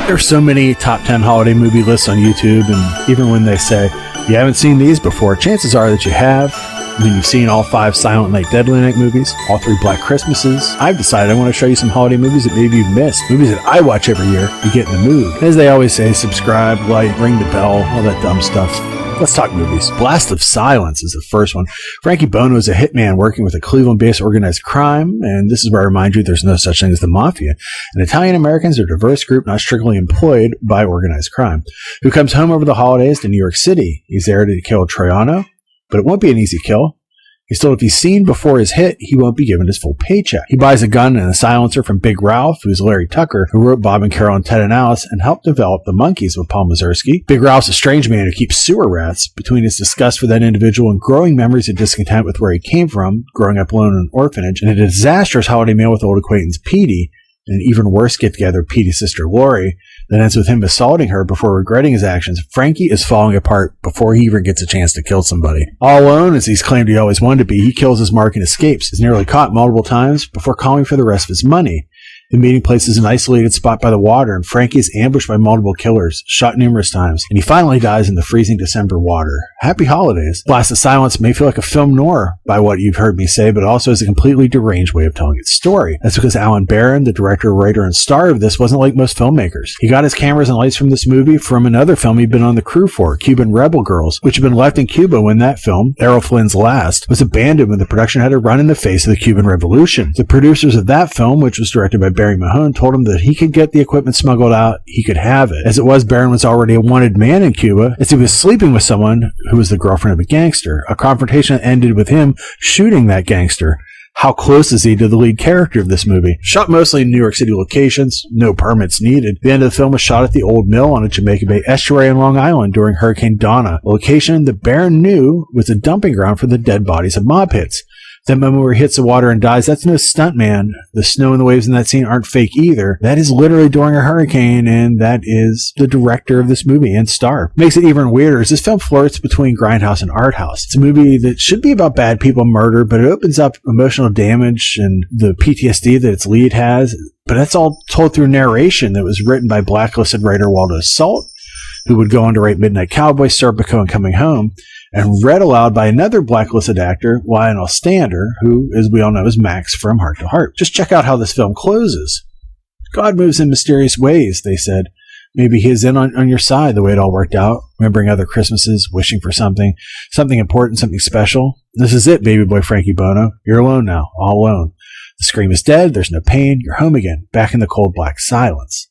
There's so many top 10 holiday movie lists on YouTube, and even when they say you haven't seen these before, chances are that you have. I mean, you've seen all 5 Silent Night, Deadly Night movies, all 3 Black Christmases. I've decided I want to show you some holiday movies that maybe you've missed, movies that I watch every year to get in the mood. As they always say, subscribe, like, ring the bell, all that dumb stuff. Let's talk movies. Blast of Silence is the first one. Frankie Bono is a hitman working with a Cleveland-based organized crime, and this is where I remind you there's no such thing as the mafia. And Italian Americans are a diverse group not strictly employed by organized crime, who comes home over the holidays to New York City. He's there to kill Troiano, but it won't be an easy kill. He's told if he's seen before his hit, he won't be given his full paycheck. He buys a gun and a silencer from Big Ralph, who's Larry Tucker, who wrote Bob and Carol and Ted and Alice and helped develop The Monkees with Paul Mazursky. Big Ralph's a strange man who keeps sewer rats. Between his disgust for that individual and growing memories of discontent with where he came from, growing up alone in an orphanage, and a disastrous holiday meal with old acquaintance Petey, and an even worse get-together with Petey's sister Lori, that ends with him assaulting her before regretting his actions, Frankie is falling apart before he even gets a chance to kill somebody. All alone, as he's claimed he always wanted to be, he kills his mark and escapes. He's nearly caught multiple times before calling for the rest of his money. The meeting place is an isolated spot by the water, and Frankie is ambushed by multiple killers, shot numerous times, and he finally dies in the freezing December water. Happy holidays. Blast of Silence may feel like a film noir by what you've heard me say, but it also is a completely deranged way of telling its story. That's because Alan Barron, the director, writer, and star of this, wasn't like most filmmakers. He got his cameras and lights from this movie from another film he'd been on the crew for, Cuban Rebel Girls, which had been left in Cuba when that film, Errol Flynn's last, was abandoned when the production had to run in the face of the Cuban Revolution. The producers of that film, which was directed by Barry Mahone, told him that he could get the equipment smuggled out, he could have it. As it was, Barron was already a wanted man in Cuba, as he was sleeping with someone who was the girlfriend of a gangster. A confrontation ended with him shooting that gangster. How close is he to the lead character of this movie? Shot mostly in New York City locations, no permits needed. The end of the film was shot at the Old Mill on a Jamaica Bay estuary in Long Island during Hurricane Donna, a location that Barron knew was a dumping ground for the dead bodies of mob hits. That moment where he hits the water and dies, that's no stuntman. The snow and the waves in that scene aren't fake either. That is literally during a hurricane, and that is the director of this movie and star. Makes it even weirder is this film flirts between grindhouse and art house. It's a movie that should be about bad people murder, but it opens up emotional damage and the PTSD that its lead has. But that's all told through narration that was written by blacklisted writer Waldo Salt, who would go on to write Midnight Cowboy, Serpico, and Coming Home, and read aloud by another blacklisted actor, Lionel Stander, who, as we all know, is Max from Heart to Heart. Just check out how this film closes. God moves in mysterious ways, they said. Maybe he is in on your side the way it all worked out, remembering other Christmases, wishing for something important, something special. This is it, baby boy Frankie Bono. You're alone now, all alone. The scream is dead, there's no pain, you're home again, back in the cold black silence.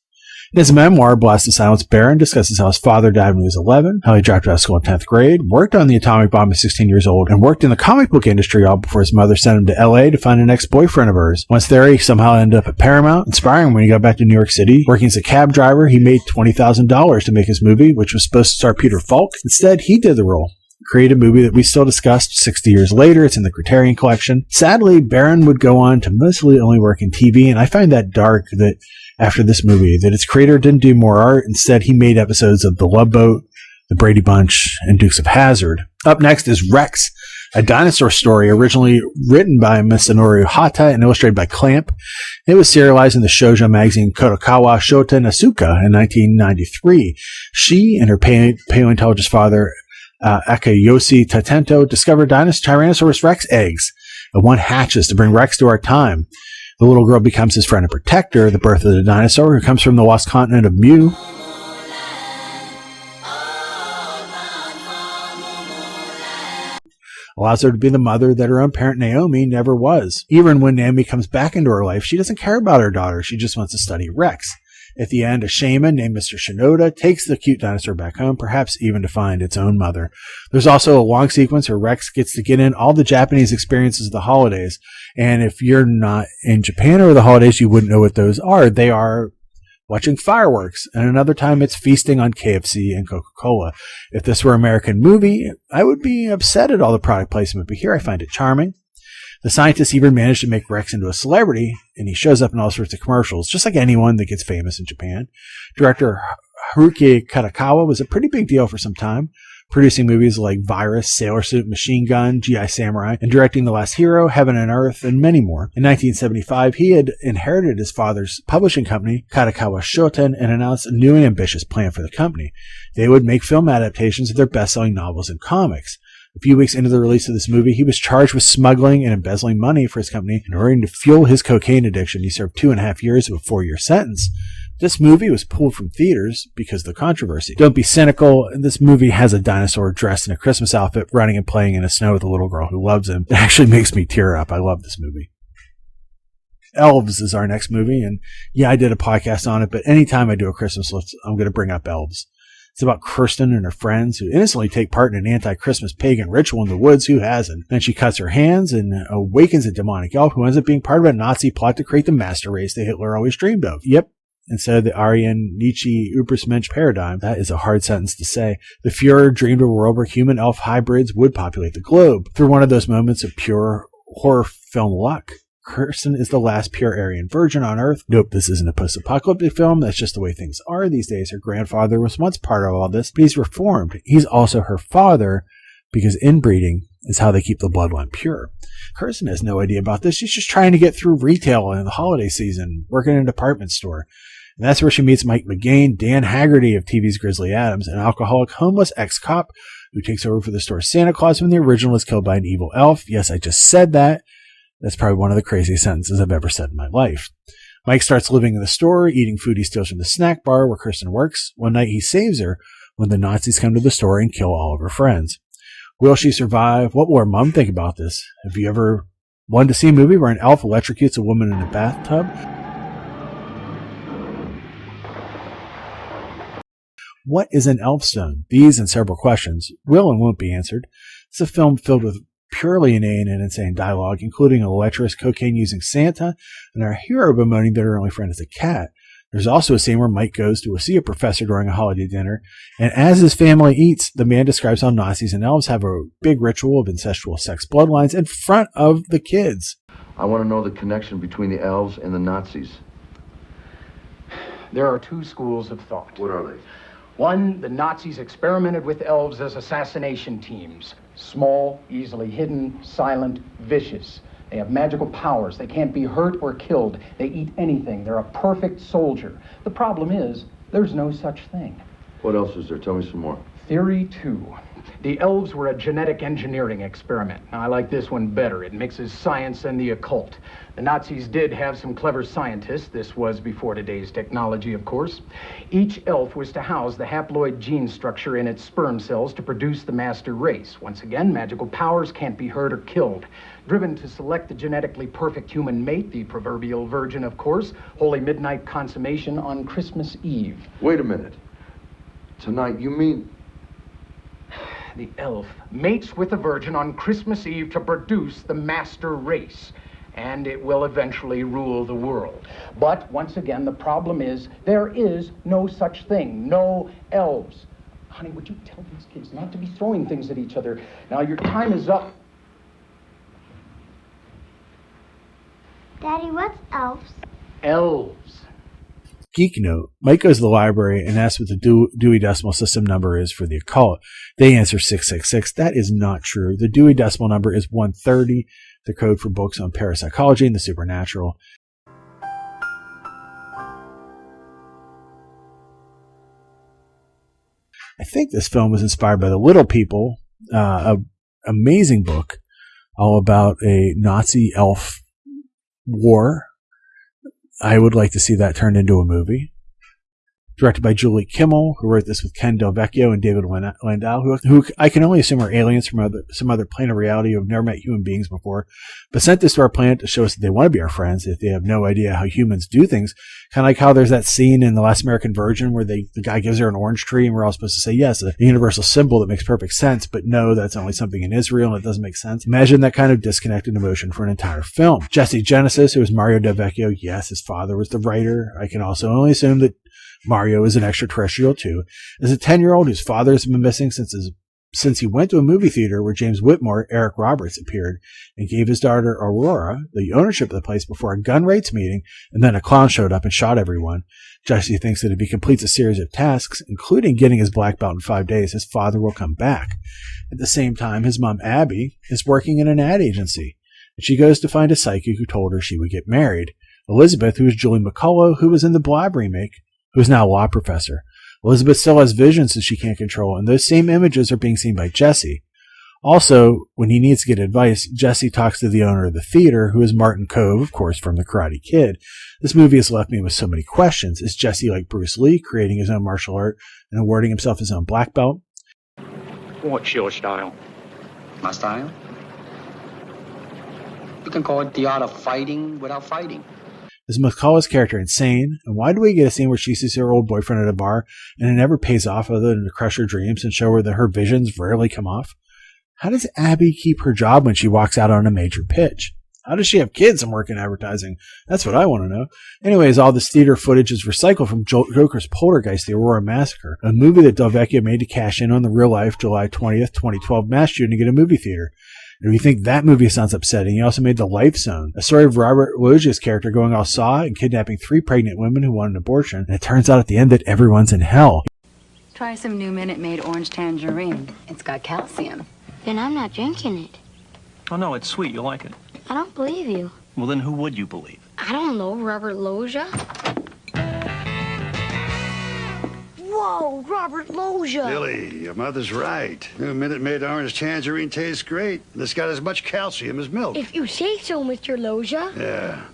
In his memoir, Blast of Silence, Barron discusses how his father died when he was 11, how he dropped out of school in 10th grade, worked on the atomic bomb at 16 years old, and worked in the comic book industry all before his mother sent him to L.A. to find an ex-boyfriend of hers. Once there, he somehow ended up at Paramount, inspiring him when he got back to New York City. Working as a cab driver, he made $20,000 to make his movie, which was supposed to star Peter Falk. Instead, he did the role. Create a movie that we still discussed 60 years later. It's in the Criterion Collection. Sadly, Barron would go on to mostly only work in TV, and I find that dark that after this movie, that its creator didn't do more art. Instead, he made episodes of The Love Boat, The Brady Bunch, and Dukes of Hazzard. Up next is Rex, a dinosaur story originally written by Masanori Hata and illustrated by Clamp. It was serialized in the shoujo magazine Kadokawa Shota Nasuka in 1993. She and her paleontologist father, Akayoshi Tatento, discovered Tyrannosaurus Rex eggs, and one hatches to bring Rex to our time. The little girl becomes his friend and protector, the birth of the dinosaur, who comes from the lost continent of Mu. Allows her to be the mother that her own parent Naomi never was. Even when Naomi comes back into her life, she doesn't care about her daughter. She just wants to study Rex. At the end, a shaman named Mr. Shinoda takes the cute dinosaur back home, perhaps even to find its own mother. There's also a long sequence where Rex gets to get in all the Japanese experiences of the holidays. And if you're not in Japan over the holidays, you wouldn't know what those are. They are watching fireworks, and another time it's feasting on KFC and Coca-Cola. If this were an American movie, I would be upset at all the product placement, but here I find it charming. The scientists even managed to make Rex into a celebrity, and he shows up in all sorts of commercials, just like anyone that gets famous in Japan. Director Haruki Katakawa was a pretty big deal for some time. producing movies like Virus, Sailor Suit, Machine Gun, G.I. Samurai, and directing The Last Hero, Heaven and Earth, and many more. In 1975, he had inherited his father's publishing company, Kadokawa Shoten, and announced a new and ambitious plan for the company. They would make film adaptations of their best-selling novels and comics. A few weeks into the release of this movie, he was charged with smuggling and embezzling money for his company in order to fuel his cocaine addiction. He served 2.5 years of a 4-year sentence. This movie was pulled from theaters because of the controversy. Don't be cynical. This movie has a dinosaur dressed in a Christmas outfit running and playing in the snow with a little girl who loves him. It actually makes me tear up. I love this movie. Elves is our next movie, and yeah, I did a podcast on it, but anytime I do a Christmas list, I'm going to bring up Elves. It's about Kirsten and her friends who innocently take part in an anti-Christmas pagan ritual in the woods. Who hasn't? Then she cuts her hands and awakens a demonic elf who ends up being part of a Nazi plot to create the master race that Hitler always dreamed of. Yep. Instead of the Aryan Nietzsche Übermensch paradigm, that is a hard sentence to say, the Fuhrer dreamed of a world where human-elf hybrids would populate the globe. Through one of those moments of pure horror film luck, Kirsten is the last pure Aryan virgin on Earth. Nope, this isn't a post-apocalyptic film. That's just the way things are these days. Her grandfather was once part of all this, but he's reformed. He's also her father because inbreeding is how they keep the bloodline pure. Kirsten has no idea about this. She's just trying to get through retail in the holiday season, working in a department store. And that's where she meets Mike McGain, Dan Haggerty of TV's Grizzly Adams, an alcoholic, homeless ex-cop who takes over for the store's Santa Claus when the original is killed by an evil elf. Yes, I just said that. That's probably one of the craziest sentences I've ever said in my life. Mike starts living in the store, eating food he steals from the snack bar where Kirsten works. One night he saves her when the Nazis come to the store and kill all of her friends. Will she survive? What will her mom think about this? Have you ever wanted to see a movie where an elf electrocutes a woman in a bathtub? What is an elf stone? These and several questions will and won't be answered. It's a film filled with purely inane and insane dialogue, including a lecherous cocaine-using Santa and our hero bemoaning that her only friend is a cat. There's also a scene where Mike goes to see a professor during a holiday dinner, and as his family eats, the man describes how Nazis and elves have a big ritual of incestual sex bloodlines in front of the kids. I want to know the connection between the elves and the Nazis. There are two schools of thought. What are they? One, the Nazis experimented with elves as assassination teams. Small, easily hidden, silent, vicious. They have magical powers. They can't be hurt or killed. They eat anything. They're a perfect soldier. The problem is, there's no such thing. What else is there? Tell me some more. Theory 2. The elves were a genetic engineering experiment. Now, I like this one better. It mixes science and the occult. The Nazis did have some clever scientists. This was before today's technology, of course. Each elf was to house the haploid gene structure in its sperm cells to produce the master race. Once again, magical powers can't be hurt or killed. Driven to select the genetically perfect human mate, the proverbial virgin, of course, holy midnight consummation on Christmas Eve. Wait a minute. Tonight, you mean... The elf mates with the virgin on Christmas Eve to produce the master race, and it will eventually rule the world. But once again, the problem is there is no such thing, no elves. Honey, would you tell these kids not to be throwing things at each other? Now, your time is up. Daddy, what's elves? Elves. Geek note, Mike goes to the library and asks what the Dewey Decimal System number is for the occult. They answer 666. That is not true. The Dewey Decimal number is 130, the code for books on parapsychology and the supernatural. I think this film was inspired by The Little People, an amazing book all about a Nazi elf war. I would like to see that turned into a movie. Directed by Julie Kimmel, who wrote this with Ken Del Vecchio and David Landau, who I can only assume are aliens from some other plane of reality who have never met human beings before, but sent this to our planet to show us that they want to be our friends if they have no idea how humans do things. Kind of like how there's that scene in The Last American Virgin where the guy gives her an orange tree and we're all supposed to say, yes, a universal symbol that makes perfect sense, but no, that's only something in Israel and it doesn't make sense. Imagine that kind of disconnected emotion for an entire film. Jesse Genesis, who was Mario Del Vecchio, yes, his father was the writer. I can also only assume that Mario is an extraterrestrial too. As a 10-year-old whose father has been missing since his since he went to a movie theater where James Whitmore, Eric Roberts, appeared and gave his daughter Aurora the ownership of the place before a gun rights meeting, and then a clown showed up and shot everyone. Jesse thinks that if he completes a series of tasks, including getting his black belt in 5 days, his father will come back. At the same time, his mom, Abby, is working in an ad agency, and she goes to find a psychic who told her she would get married. Elizabeth, who is Julie McCullough, who was in the Blob remake, who is now a law professor. Elizabeth still has visions that she can't control, and those same images are being seen by Jesse. Also, when he needs to get advice, Jesse talks to the owner of the theater, who is Martin Kove, of course, from The Karate Kid. This movie has left me with so many questions. Is Jesse like Bruce Lee, creating his own martial art and awarding himself his own black belt? What's your style? My style? You can call it the art of fighting without fighting. Is McCullough's character insane? And why do we get a scene where she sees her old boyfriend at a bar and it never pays off other than to crush her dreams and show her that her visions rarely come off? How does Abby keep her job when she walks out on a major pitch? How does she have kids and work in advertising? That's what I want to know. Anyways, all this theater footage is recycled from Joker's Poltergeist, the Aurora Massacre, a movie that Del Vecchio made to cash in on the real-life July 20th, 2012 mass shooting at a movie theater. And if you think that movie sounds upsetting, he also made The Life Zone, a story of Robert Loggia's character going all Saw and kidnapping 3 pregnant women who want an abortion, and it turns out at the end that everyone's in hell. Try some new Minute Maid orange tangerine. It's got calcium. Then I'm not drinking it. Oh, no, it's sweet. You'll like it. I don't believe you. Well, then who would you believe? I don't know, Robert Loggia. Whoa, Robert Loggia. Billy, your mother's right. New Minute Maid orange tangerine tastes great. And it's got as much calcium as milk. If you say so, Mr. Loggia. Yeah.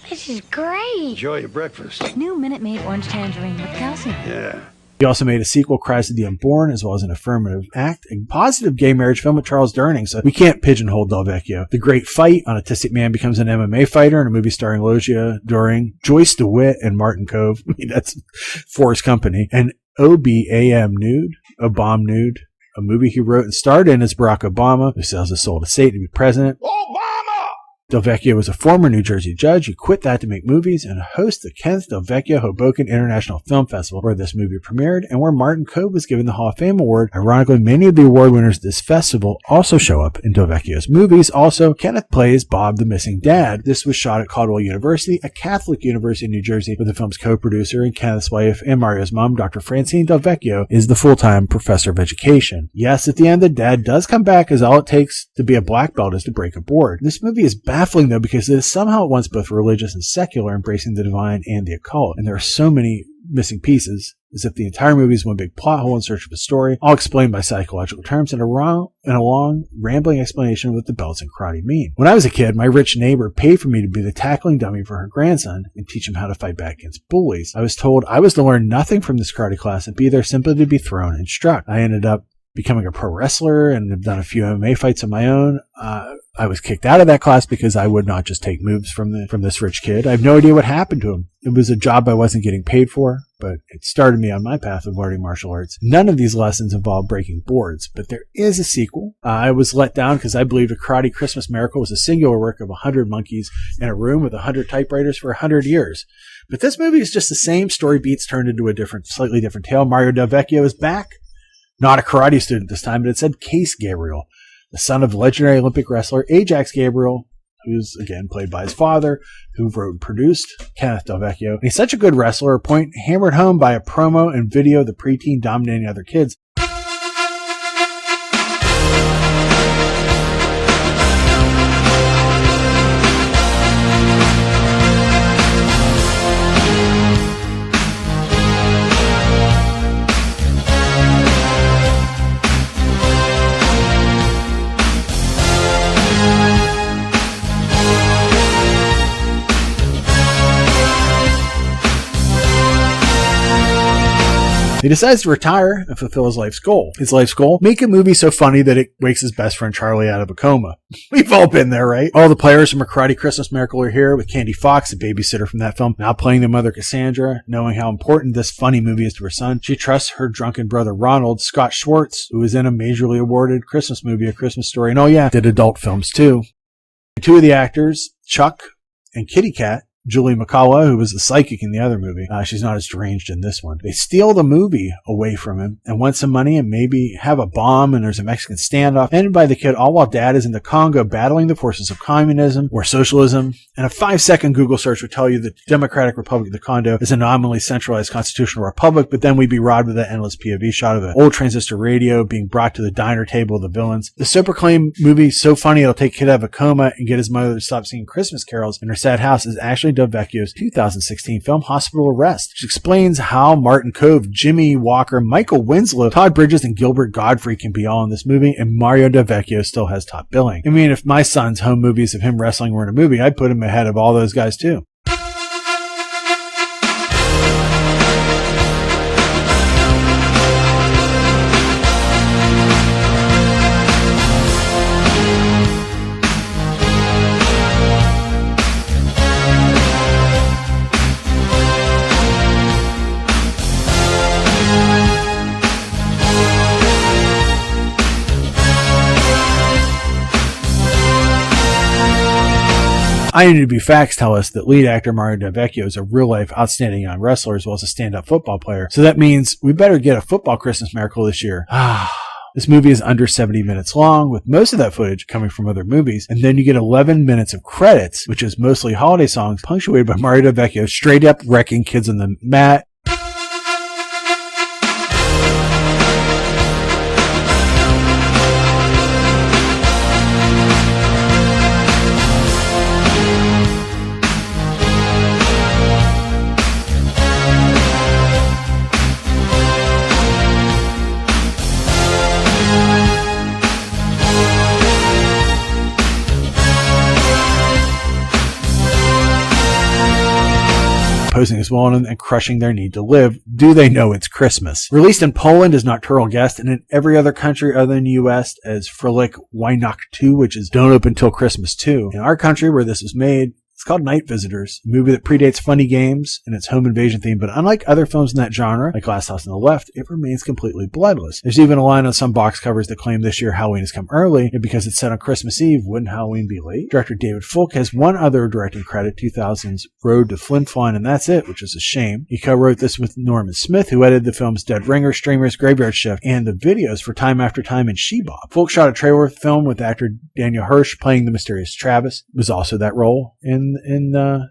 This is great. Enjoy your breakfast. New Minute Maid orange tangerine with calcium. Yeah. He also made a sequel, Cries of the Unborn, as well as an affirmative act, a positive gay marriage film with Charles Durning, so we can't pigeonhole Del Vecchio. The Great Fight, an autistic man becomes an MMA fighter in a movie starring Loggia, Durning, Joyce DeWitt, and Martin Kove. I mean, that's Forrest Company. And OBAM Nude, a bomb nude, a movie he wrote and starred in as Barack Obama, who sells his soul to Satan to be president. Del Vecchio was a former New Jersey judge who quit that to make movies and host the 10th Del Vecchio Hoboken International Film Festival, where this movie premiered and where Martin Kove was given the Hall of Fame award. Ironically, many of the award winners of this festival also show up in Del Vecchio's movies. Also, Kenneth plays Bob the Missing Dad. This was shot at Caldwell University, a Catholic university in New Jersey, with the film's co-producer and Kenneth's wife and Mario's mom, Dr. Francine Del Vecchio, is the full-time professor of education. Yes, at the end, the dad does come back, as all it takes to be a black belt is to break a board. This movie is baffling, though, because it is somehow at once both religious and secular, embracing the divine and the occult. And there are so many missing pieces, as if the entire movie is one big plot hole in search of a story, all explained by psychological terms, and a long, rambling explanation of what the belts and karate mean. When I was a kid, my rich neighbor paid for me to be the tackling dummy for her grandson and teach him how to fight back against bullies. I was told I was to learn nothing from this karate class and be there simply to be thrown and struck. I ended up becoming a pro wrestler and have done a few MMA fights of my own. I was kicked out of that class because I would not just take moves from this rich kid. I have no idea what happened to him. It was a job I wasn't getting paid for, but it started me on my path of learning martial arts. None of these lessons involve breaking boards, but there is a sequel. I was let down because I believed A Karate Christmas Miracle was a singular work of 100 monkeys in a room with 100 typewriters for 100 years. But this movie is just the same story beats turned into a slightly different tale. Mario Del Vecchio is back. Not a karate student this time, but it said Case Gabriel, the son of legendary Olympic wrestler Ajax Gabriel, who's, again, played by his father, who wrote and produced Kenneth Del Vecchio. And he's such a good wrestler, a point hammered home by a promo and video of the preteen dominating other kids. He decides to retire and fulfill his life's goal. His life's goal? Make a movie so funny that it wakes his best friend Charlie out of a coma. We've all been there, right? All the players from A Karate Christmas Miracle are here, with Candy Fox, the babysitter from that film, now playing the mother Cassandra. Knowing how important this funny movie is to her son, she trusts her drunken brother Ronald, Scott Schwartz, who is in a majorly awarded Christmas movie, A Christmas Story, and oh yeah, did adult films too. Two of the actors, Chuck and Kitty Cat, Julie McCullough, who was the psychic in the other movie. She's not as deranged in this one. They steal the movie away from him and want some money and maybe have a bomb, and there's a Mexican standoff ended by the kid, all while dad is in the Congo battling the forces of communism or socialism. And a 5-second Google search would tell you that the Democratic Republic of the Congo is a nominally centralized constitutional republic, but then we'd be robbed with that endless POV shot of an old transistor radio being brought to the diner table of the villains. The so-proclaimed movie is so funny it'll take a kid out of a coma and get his mother to stop singing Christmas carols in her sad house is actually Delvecchio's 2016 film Hospital Arrest, which explains how Martin Cove, Jimmy Walker, Michael Winslow, Todd Bridges, and Gilbert Godfrey can be all in this movie, and Mario Delvecchio still has top billing. I mean, if my son's home movies of him wrestling were in a movie, I'd put him ahead of all those guys too. IMDb facts tell us that lead actor Mario Delvecchio is a real-life outstanding young wrestler as well as a stand-up football player. So that means we better get a football Christmas miracle this year. This movie is under 70 minutes long, with most of that footage coming from other movies, and then you get 11 minutes of credits, which is mostly holiday songs, punctuated by Mario Delvecchio straight up wrecking kids on the mat. Posing as villain and crushing their need to live. Do they know it's Christmas? Released in Poland as Nocturnal Guest and in every other country other than the US as Fröhlich Weihnacht 2, which is Don't Open Till Christmas 2. In our country where this was made, it's called Night Visitors, a movie that predates Funny Games and its home invasion theme, but unlike other films in that genre, like Last House on the Left, it remains completely bloodless. There's even a line on some box covers that claim this year Halloween has come early, and because it's set on Christmas Eve, wouldn't Halloween be late? Director David Fulk has one other directing credit, 2000's Road to Flin Flon, and that's it, which is a shame. He co-wrote this with Norman Smith, who edited the films Dead Ringer, Streamers, Graveyard Shift, and the videos for Time After Time and She-Bob. Fulk shot a trailer film with actor Daniel Hirsch playing the mysterious Travis. It was also that role in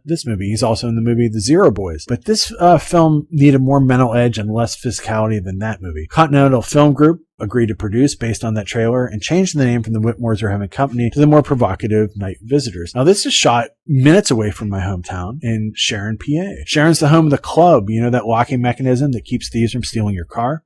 this movie. He's also in the movie The Zero Boys. But this film needed more mental edge and less physicality than that movie. Continental Film Group agreed to produce based on that trailer and changed the name from the Whitmores Are Having Company to the more provocative Night Visitors. Now, this is shot minutes away from my hometown in Sharon, PA. Sharon's the home of the club, you know, that locking mechanism that keeps thieves from stealing your car.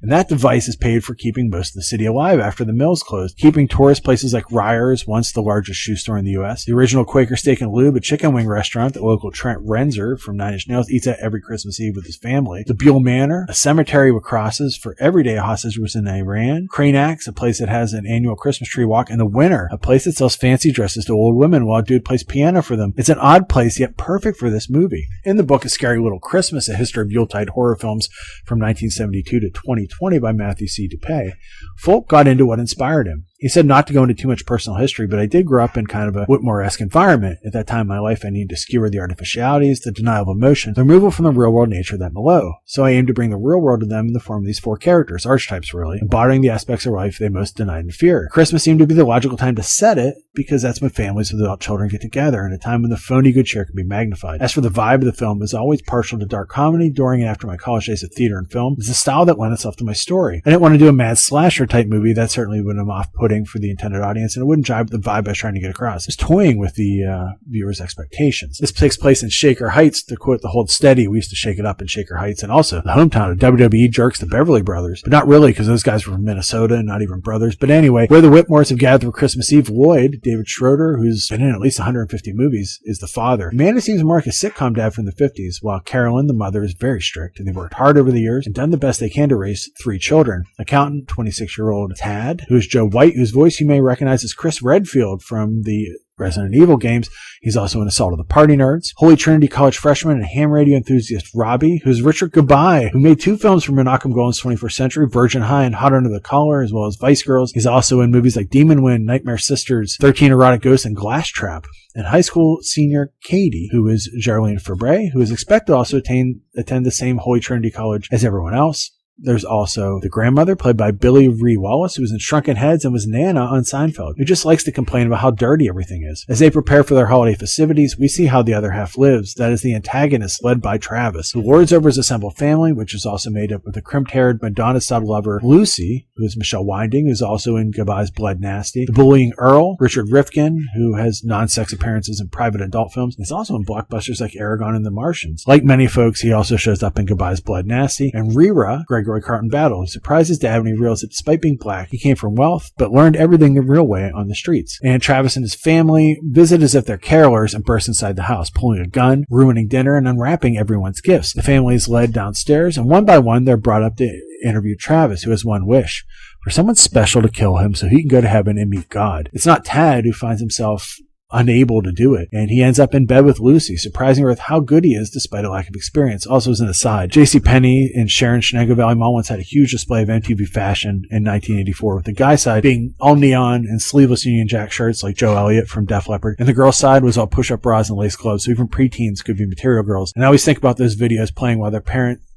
And that device is paid for keeping most of the city alive after the mills closed, keeping tourist places like Ryer's, once the largest shoe store in the U.S., the original Quaker Steak and Lube, a chicken wing restaurant that local Trent Renzer from Nine Inch Nails eats at every Christmas Eve with his family, the Buell Manor, a cemetery with crosses for everyday hostages in Iran, Cranex, a place that has an annual Christmas tree walk, and The Winter, a place that sells fancy dresses to old women while a dude plays piano for them. It's an odd place, yet perfect for this movie. In the book A Scary Little Christmas, a history of Yuletide horror films from 1972 to 2020 by Matthew C. DePay, Fulk got into what inspired him. He said not to go into too much personal history, but I did grow up in kind of a Whitmore-esque environment. At that time in my life, I needed to skewer the artificialities, the denial of emotion, the removal from the real-world nature of that below. So I aimed to bring the real world to them in the form of these four characters, archetypes really, embodying the aspects of life they most denied and fear. Christmas seemed to be the logical time to set it, because that's when families without children get together, and a time when the phony good cheer can be magnified. As for the vibe of the film, it was always partial to dark comedy. During and after my college days of theater and film, it's a style that lent itself to my story. I didn't want to do a mad slasher type movie. That certainly would have been off-putting for the intended audience, and it wouldn't jive with the vibe I was trying to get across. It's toying with the viewer's expectations. This takes place in Shaker Heights. To quote the Hold Steady, we used to shake it up in Shaker Heights, and also the hometown of WWE jerks, the Beverly Brothers. But not really, because those guys were from Minnesota and not even brothers. But anyway, where the Whitmores have gathered for Christmas Eve, Lloyd, David Schroeder, who's been in at least 150 movies, is the father. Amanda seems more like a sitcom dad from the 50s, while Carolyn, the mother, is very strict, and they've worked hard over the years and done the best they can to raise 3 children. Accountant, 26-year-old Tad, who is Joe White, whose voice you may recognize as Chris Redfield from the Resident Evil games. He's also in Assault of the Party Nerds. Holy Trinity College freshman and ham radio enthusiast Robbie, who's Richard Goodbye, who made 2 films for Menachem Golan's 21st Century, Virgin High and Hot Under the Collar, as well as Vice Girls. He's also in movies like Demon Wind, Nightmare Sisters, 13 Erotic Ghosts, and Glass Trap. And high school senior Katie, who is Geraldine Fabre, who is expected to also attend the same Holy Trinity College as everyone else. There's also the grandmother, played by Billy Ree Wallace, who was in Shrunken Heads and was Nana on Seinfeld, who just likes to complain about how dirty everything is. As they prepare for their holiday festivities, we see how the other half lives. That is the antagonist, led by Travis, who lords over his assembled family, which is also made up of the crimped-haired Madonna-style lover Lucy, who is Michelle Winding, who's also in Goodbye's Blood Nasty, the bullying Earl, Richard Rifkin, who has non-sex appearances in private adult films. He's also in blockbusters like Aragon and The Martians. Like many folks, he also shows up in Goodbye's Blood Nasty, and Rira, Gregory Carton Battle, who surprised his dad when he realized that despite being black, he came from wealth, but learned everything the real way on the streets. And Travis and his family visit as if they're carolers and burst inside the house, pulling a gun, ruining dinner, and unwrapping everyone's gifts. The family is led downstairs, and one by one, they're brought up to interview Travis, who has one wish: for someone special to kill him so he can go to heaven and meet God. It's not Tad who finds himself unable to do it, and he ends up in bed with Lucy, surprising her with how good he is despite a lack of experience. Also, as an aside, JCPenney and Sharon Shenango Valley Mall once had a huge display of MTV fashion in 1984, with the guy side being all neon and sleeveless Union Jack shirts like Joe Elliott from Def Leppard, and the girl side was all push-up bras and lace gloves, so even preteens could be material girls. And I always think about those videos playing while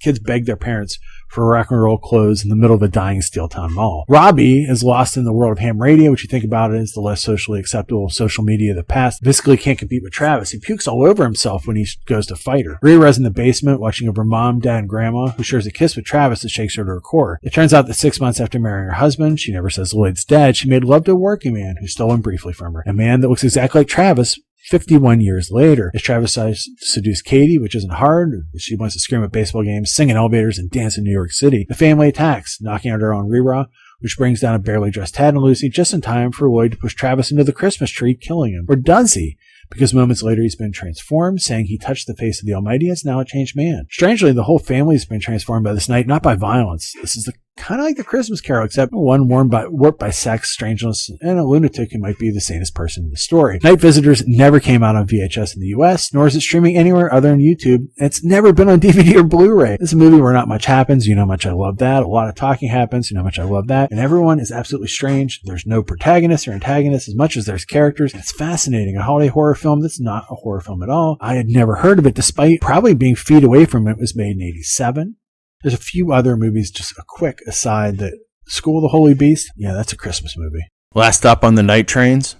kids beg their parents for rock and roll clothes in the middle of a dying Steel Town mall. Robbie is lost in the world of ham radio, which you think about it as the less socially acceptable social media of the past. Basically can't compete with Travis. He pukes all over himself when he goes to fight her. Rira's in the basement watching over mom, dad, and grandma, who shares a kiss with Travis that shakes her to her core. It turns out that 6 months after marrying her husband, she never says Lloyd's dead, she made love to a working man who stole him briefly from her. A man that looks exactly like Travis 51 years later. As Travis tries to seduce Katie, which isn't hard, she wants to scream at baseball games, sing in elevators, and dance in New York City. The family attacks, knocking out her own Rira, which brings down a barely dressed Tad and Lucy just in time for Lloyd to push Travis into the Christmas tree, killing him. Or does he? Because moments later he's been transformed, saying he touched the face of the Almighty and is now a changed man. Strangely, the whole family has been transformed by this night, not by violence. This is kind of like the Christmas Carol, except one warped by sex, strangeness, and a lunatic who might be the sanest person in the story. Night Visitors never came out on VHS in the US, nor is it streaming anywhere other than YouTube. It's never been on DVD or Blu-ray. This is a movie where not much happens. You know how much I love that. A lot of talking happens. You know how much I love that. And everyone is absolutely strange. There's no protagonist or antagonist as much as there's characters. It's fascinating. A holiday horror film that's not a horror film at all. I had never heard of it, despite probably being feet away from it. It was made in 87. There's a few other movies, just a quick aside, that School of the Holy Beast, yeah, that's a Christmas movie. Last Stop on the Night Trains,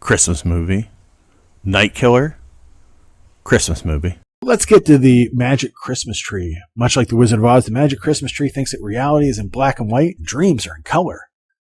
Christmas movie. Night Killer, Christmas movie. Let's get to the Magic Christmas Tree. Much like The Wizard of Oz, the Magic Christmas Tree thinks that reality is in black and white, dreams are in color.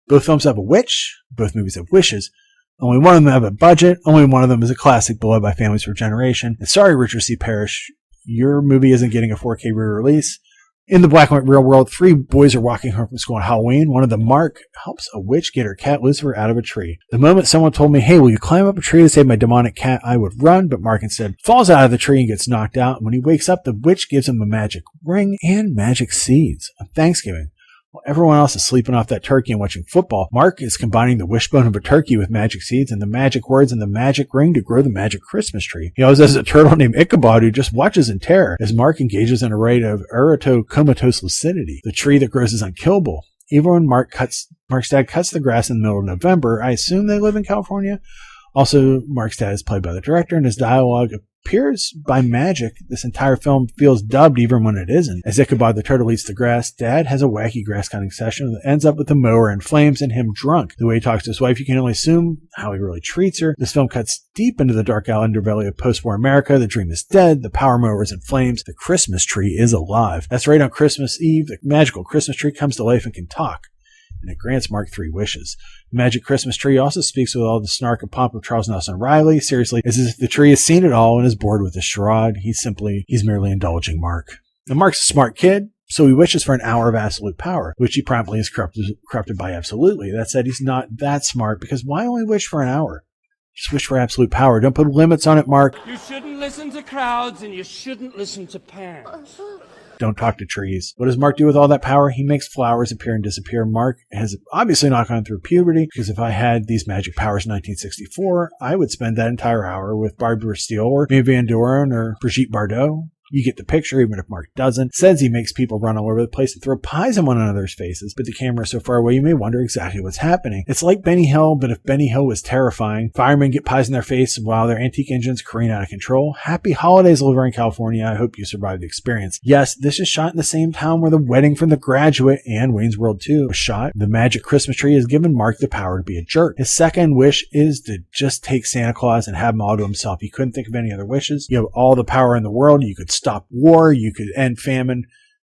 Both films have a witch, both movies have wishes. Only one of them have a budget, only one of them is a classic beloved by families for a generation. And sorry, Richard C. Parrish, your movie isn't getting a 4K re-release. In the black and white real world, 3 boys are walking home from school on Halloween. One of them, Mark, helps a witch get her cat Lucifer out of a tree. The moment someone told me, hey, will you climb up a tree to save my demonic cat, I would run, but Mark instead falls out of the tree and gets knocked out. And when he wakes up, the witch gives him a magic ring and magic seeds on Thanksgiving. While everyone else is sleeping off that turkey and watching football, Mark is combining the wishbone of a turkey with magic seeds and the magic words and the magic ring to grow the magic Christmas tree. He also has a turtle named Ichabod who just watches in terror as Mark engages in a rite of comatose lucidity. The tree that grows is unkillable. Even when Mark's dad cuts the grass in the middle of November, I assume they live in California. Also, Mark's dad is played by the director, and his dialogue appears by magic. This entire film feels dubbed even when it isn't. As Ichabod the turtle eats the grass, Dad has a wacky grass cutting session that ends up with the mower in flames and him drunk. The way he talks to his wife, you can only assume how he really treats her. This film cuts deep into the dark underbelly of post-war America. The dream is dead. The power mower is in flames. The Christmas tree is alive. That's right, on Christmas Eve, the magical Christmas tree comes to life and can talk. And it grants Mark 3 wishes. The Magic Christmas Tree also speaks with all the snark and pomp of Charles Nelson Riley. Seriously, as if the tree has seen it all and is bored with the charade. He's merely indulging Mark. Now, Mark's a smart kid, so he wishes for an hour of absolute power, which he promptly is corrupted by absolutely. That said, he's not that smart, because why only wish for an hour? Just wish for absolute power. Don't put limits on it, Mark. You shouldn't listen to crowds, and you shouldn't listen to Pam. don't talk to trees. What does Mark do with all that power? He makes flowers appear and disappear. Mark has obviously not gone through puberty, because if I had these magic powers in 1964, I would spend that entire hour with Barbara Steele or maybe Van Doren or Brigitte Bardot. You get the picture, even if Mark doesn't. Says he makes people run all over the place and throw pies in one another's faces, but the camera is so far away you may wonder exactly what's happening. It's like Benny Hill, but if Benny Hill was terrifying. Firemen get pies in their face while their antique engines careen out of control. Happy holidays, Laverne, California. I hope you survived the experience. Yes, this is shot in the same town where The Wedding from The Graduate and Wayne's World 2 was shot. The magic Christmas tree has given Mark the power to be a jerk. His second wish is to just take Santa Claus and have him all to himself. He couldn't think of any other wishes. You have all the power in the world. You could stop war. You could end famine.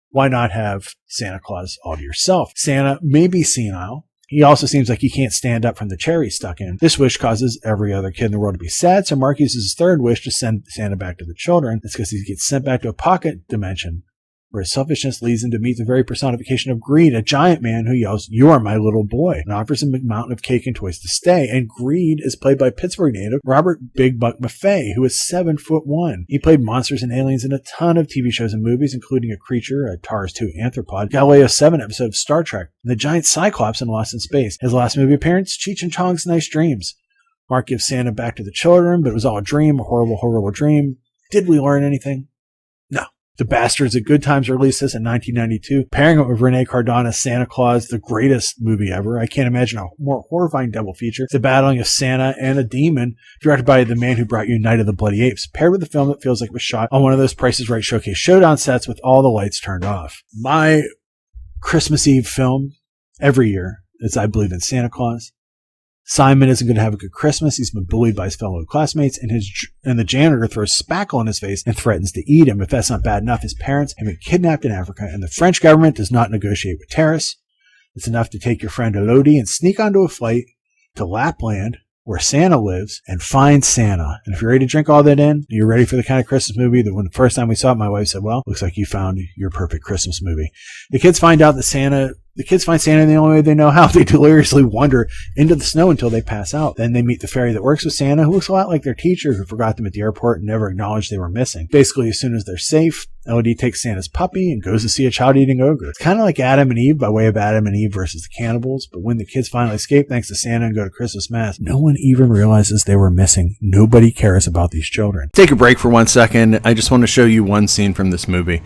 Why not have Santa Claus all to yourself? Santa may be senile. He also seems like he can't stand up from the chair he's stuck in. This wish causes every other kid in the world to be sad, so Mark uses his third wish to send Santa back to the children. It's because he gets sent back to a pocket dimension where his selfishness leads him to meet the very personification of greed, a giant man who yells, "You are my little boy," and offers him a mountain of cake and toys to stay. And Greed is played by Pittsburgh native Robert Big Buck Maffei, who is 7'1". He played monsters and aliens in a ton of TV shows and movies, including A Creature, a Tars 2 Anthropod, Galileo 7 episode of Star Trek, and the giant Cyclops in Lost in Space. His last movie appearance, Cheech and Chong's Nice Dreams. Mark gives Santa back to the children, but it was all a dream, a horrible, horrible dream. Did we learn anything? No. The Bastards of Good Times released this in 1992, pairing it with Rene Cardon's Santa Claus, the greatest movie ever. I can't imagine a more horrifying double feature. The battling of Santa and a demon, directed by the man who brought you Night of the Bloody Apes, paired with a film that feels like it was shot on one of those Price is Right showcase showdown sets with all the lights turned off. My Christmas Eve film every year is I Believe in Santa Claus. Simon isn't going to have a good Christmas. He's been bullied by his fellow classmates, and the janitor throws spackle in his face and threatens to eat him. If that's not bad enough, his parents have been kidnapped in Africa, and the French government does not negotiate with terrorists. It's enough to take your friend Elodie and sneak onto a flight to Lapland, where Santa lives, and find Santa. And if you're ready to drink all that in, you're ready for the kind of Christmas movie that when the first time we saw it, my wife said, "Well, looks like you found your perfect Christmas movie." The kids find Santa in the only way they know how. They deliriously wander into the snow until they pass out. Then they meet the fairy that works with Santa, who looks a lot like their teacher who forgot them at the airport and never acknowledged they were missing. Basically, as soon as they're safe, Elodie takes Santa's puppy and goes to see a child-eating ogre. It's kind of like Adam and Eve by way of Adam and Eve versus the cannibals, but when the kids finally escape thanks to Santa and go to Christmas Mass, no one even realizes they were missing. Nobody cares about these children. Take a break for 1 second. I just want to show you one scene from this movie.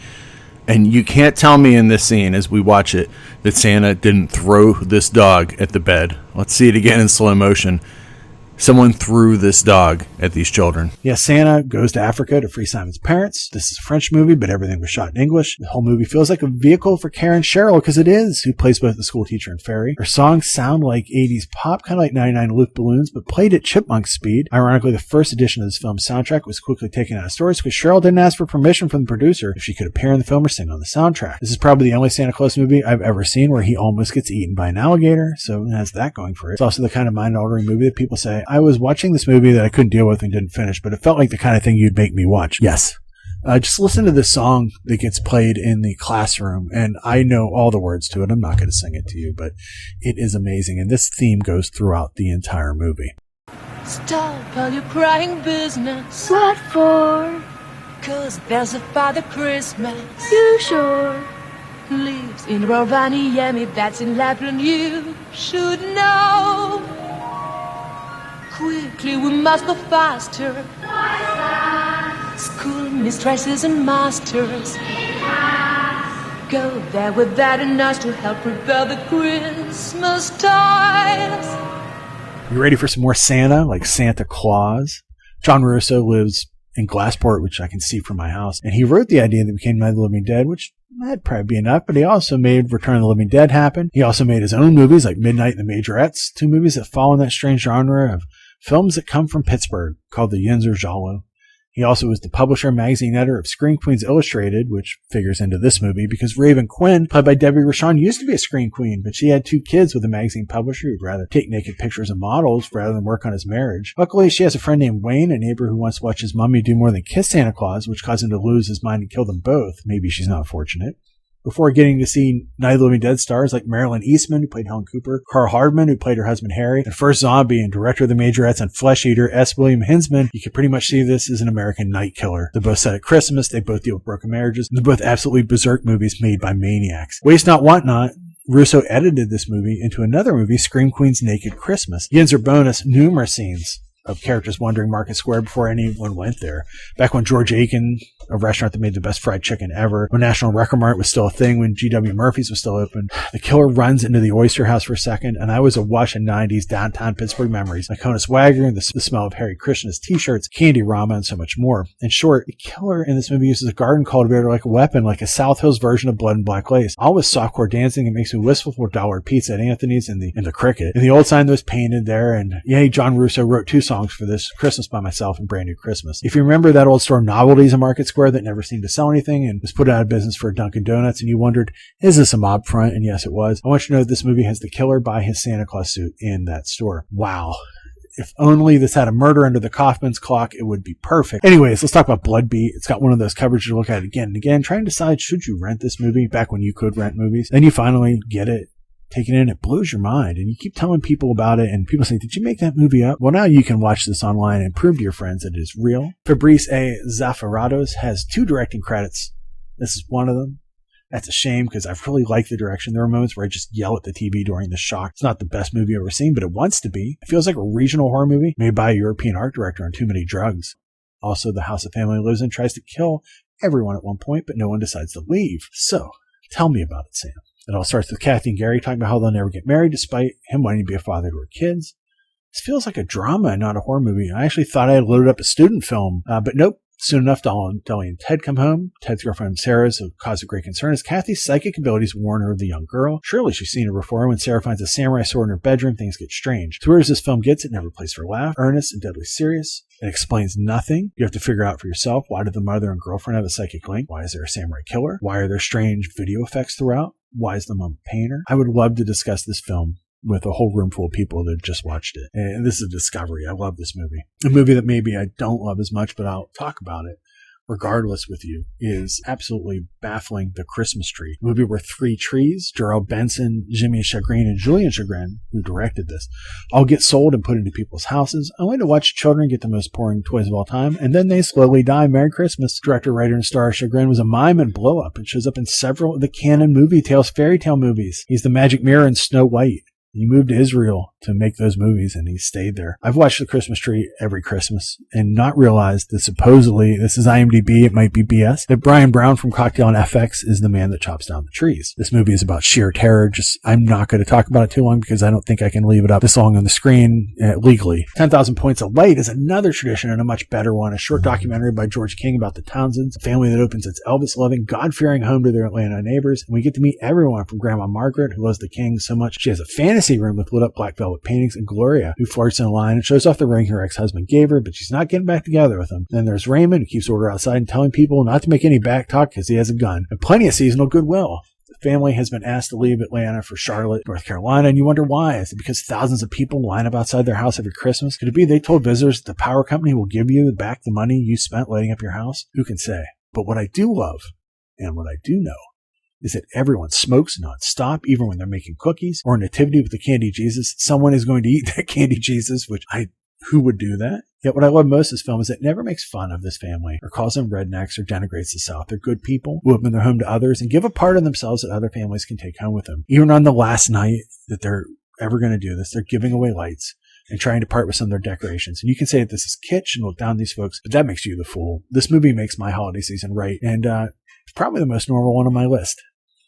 And you can't tell me in this scene, as we watch it, that Santa didn't throw this dog at the bed. Let's see it again in slow motion. Someone threw this dog at these children. Yeah, Santa goes to Africa to free Simon's parents. This is a French movie, but everything was shot in English. The whole movie feels like a vehicle for Karen Sherrill, because it is, who plays both the school teacher and fairy. Her songs sound like 80s pop, kind of like 99 Luke Balloons, but played at chipmunk speed. Ironically, the first edition of this film's soundtrack was quickly taken out of stores because Sherrill didn't ask for permission from the producer if she could appear in the film or sing on the soundtrack. This is probably the only Santa Claus movie I've ever seen where he almost gets eaten by an alligator, so it has that going for it. It's also the kind of mind-altering movie that people say, I was watching this movie that I couldn't deal with and didn't finish, but it felt like the kind of thing you'd make me watch. Yes. Just listen to this song that gets played in the classroom, and I know all the words to it. I'm not going to sing it to you, but it is amazing, and this theme goes throughout the entire movie. Stop all your crying business. What for? 'Cause there's a Father Christmas. You sure? Who lives in Rovaniemi, that's in Lapland. You should know. Quickly, we must go faster. School mistresses and masters. Go there with that and us to help prepare the Christmas toys. You ready for some more Santa, like Santa Claus? John Russo lives in Glassport, which I can see from my house, and he wrote the idea that became Night of the Living Dead, which that'd probably be enough, but he also made Return of the Living Dead happen. He also made his own movies like Midnight and the Majorettes, two movies that fall in that strange genre of films that come from Pittsburgh, called the Yinzer Giallo. He also was the publisher and magazine editor of Screen Queens Illustrated, which figures into this movie because Raven Quinn, played by Debbie Rochon, used to be a Screen Queen, but she had 2 kids with a magazine publisher who'd rather take naked pictures of models rather than work on his marriage. Luckily, she has a friend named Wayne, a neighbor who wants to watch his mummy do more than kiss Santa Claus, which caused him to lose his mind and kill them both. Maybe she's not fortunate. before getting to see Night of the Living Dead stars like Marilyn Eastman, who played Helen Cooper, Carl Hardman, who played her husband Harry, and first zombie and director of The Majorettes and Flesh Eater, S. William Hinsman, you can pretty much see this as an American night killer. They're both set at Christmas, they both deal with broken marriages, and they're both absolutely berserk movies made by maniacs. Waste Not, Want Not, Russo edited this movie into another movie, Scream Queen's Naked Christmas. Yins are bonus, numerous scenes of characters wandering Market Square before anyone went there. Back when George Aiken, a restaurant that made the best fried chicken ever, when National Record Mart was still a thing, when G.W. Murphy's was still open, the killer runs into the Oyster House for a second, and I was awash in 90s downtown Pittsburgh memories, like Honus Wagner, the smell of Harry Krishna's t-shirts, Candy Rama, and so much more. In short, the killer in this movie uses a garden cultivator like a weapon, like a South Hills version of Blood and Black Lace. All with softcore dancing, it makes me wistful for dollar pizza at Anthony's and the cricket. And the old sign that was painted there, and yay, John Russo wrote 2 songs for this, Christmas by Myself and Brand New Christmas. If you remember that old store Novelties in Market Square that never seemed to sell anything and was put out of business for Dunkin' Donuts, and you wondered, is this a mob front? And yes, it was. I want you to know that this movie has the killer by his Santa Claus suit in that store. Wow. If only this had a murder under the Kaufman's clock, it would be perfect. Anyways, let's talk about Bloodbeat. It's got one of those covers you look at again and again, trying to decide, should you rent this movie back when you could rent movies? Then you finally get it. Take it in, it blows your mind, and you keep telling people about it, and people say, did you make that movie up? Well, now you can watch this online and prove to your friends that it is real. Fabrice A. Zafaratos has 2 directing credits. This is one of them. That's a shame, because I really like the direction. There are moments where I just yell at the TV during the shock. It's not the best movie I've ever seen, but it wants to be. It feels like a regional horror movie made by a European art director on too many drugs. Also, the house the family lives in tries to kill everyone at one point, but no one decides to leave. So, tell me about it, Sam. It all starts with Kathy and Gary talking about how they'll never get married despite him wanting to be a father to her kids. This feels like a drama and not a horror movie. I actually thought I had loaded up a student film, but nope. Soon enough, Dolly and Ted come home. Ted's girlfriend, Sarah, is a cause of great concern as Kathy's psychic abilities warn her of the young girl. Surely she's seen her before. When Sarah finds a samurai sword in her bedroom, things get strange. To where as this film gets, it never plays for a laugh. Earnest and deadly serious. It explains nothing. You have to figure out for yourself. Why did the mother and girlfriend have a psychic link? Why is there a samurai killer? Why are there strange video effects throughout? Why is the mom a painter? I would love to discuss this film with a whole room full of people that just watched it. And this is a discovery. I love this movie. A movie that maybe I don't love as much, but I'll talk about it regardless with you, is absolutely baffling. The Christmas Tree. A movie where 3 trees, Gerald Benson, Jimmy Chagrin, and Julian Chagrin, who directed this, all get sold and put into people's houses, only to watch children get the most boring toys of all time, and then they slowly die. Merry Christmas. Director, writer, and star Chagrin was a mime and blow up and shows up in several of the canon movie tales, fairy tale movies. He's the magic mirror in Snow White. He moved to Israel to make those movies, and he stayed there. I've watched The Christmas Tree every Christmas and not realized that supposedly, this is IMDb, it might be BS, that Brian Brown from Cocktail and FX is the man that chops down the trees. This movie is about sheer terror. I'm not going to talk about it too long because I don't think I can leave it up this long on the screen legally. 10,000 Points of Light is another tradition and a much better one. A short documentary by George King about the Townsends, a family that opens its Elvis-loving, God-fearing home to their Atlanta neighbors, and we get to meet everyone from Grandma Margaret, who loves the King so much she has a fantasy room with lit up black velvet paintings, and Gloria, who flirts in a line and shows off the ring her ex-husband gave her, but she's not getting back together with him. Then there's Raymond, who keeps order outside and telling people not to make any back talk because he has a gun, and plenty of seasonal goodwill. The family has been asked to leave Atlanta for Charlotte, North Carolina, and you wonder why. Is it because thousands of people line up outside their house every Christmas? Could it be they told visitors that the power company will give you back the money you spent lighting up your house? Who can say? But what I do love, and what I do know, is that everyone smokes nonstop, even when they're making cookies or a nativity with the candy Jesus. Someone is going to eat that candy Jesus, who would do that? Yet what I love most of this film is it never makes fun of this family or calls them rednecks or denigrates the South. They're good people who open their home to others and give a part of themselves that other families can take home with them. Even on the last night that they're ever going to do this, they're giving away lights and trying to part with some of their decorations. And you can say that this is kitsch and look down on these folks, but that makes you the fool. This movie makes my holiday season right, and it's probably the most normal one on my list.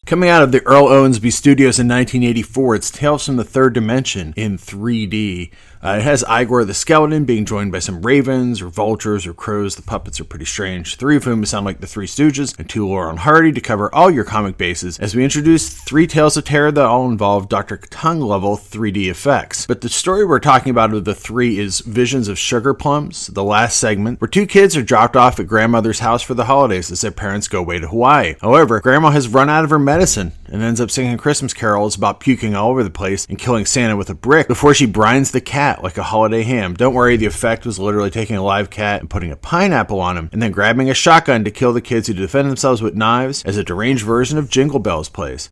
Coming out of the Earl Owensby Studios in 1984, it's Tales from the Third Dimension in 3D. It has Igor the Skeleton being joined by some ravens or vultures or crows. The puppets are pretty strange, 3 of whom sound like the Three Stooges, and 2 Laurel and Hardy to cover all your comic bases, as we introduce 3 tales of terror that all involve Dr. Tongue-level 3D effects. But the story we're talking about of the 3 is Visions of Sugar Plums, the last segment, where 2 kids are dropped off at grandmother's house for the holidays as their parents go away to Hawaii. However, grandma has run out of her medicine and ends up singing Christmas carols about puking all over the place and killing Santa with a brick before she brines the cat cat like a holiday ham. Don't worry, the effect was literally taking a live cat and putting a pineapple on him, and then grabbing a shotgun to kill the kids who defend themselves with knives as a deranged version of Jingle Bells plays.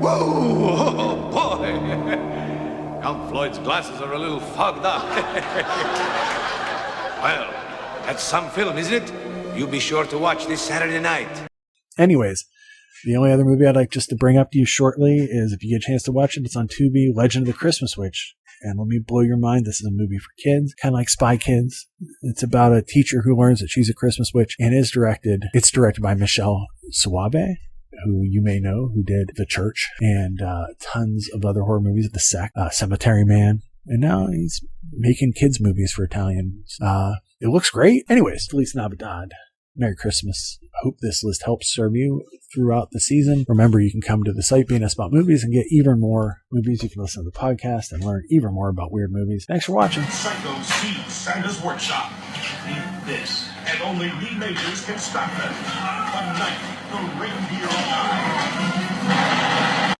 Oh, boy! Count Floyd's glasses are a little fogged up. Well, that's some film, isn't it? You be sure to watch this Saturday night. Anyways, the only other movie I'd like just to bring up to you shortly is, if you get a chance to watch it, it's on Tubi, Legend of the Christmas Witch. And let me blow your mind, this is a movie for kids, kind of like Spy Kids. It's about a teacher who learns that she's a Christmas witch, and it's directed by Michelle Suave, who you may know, who did The Church and tons of other horror movies, The Sect, Cemetery Man, and now he's making kids movies for Italians. It looks great. Anyways, Feliz Navidad. Merry Christmas. Hope this list helps serve you throughout the season. Remember, you can come to the site BNS About Movies and get even more movies. You can listen to the podcast and learn even more about weird movies. Thanks for watching. Psycho sees Santa's workshop. Need this, and only we majors can stop them.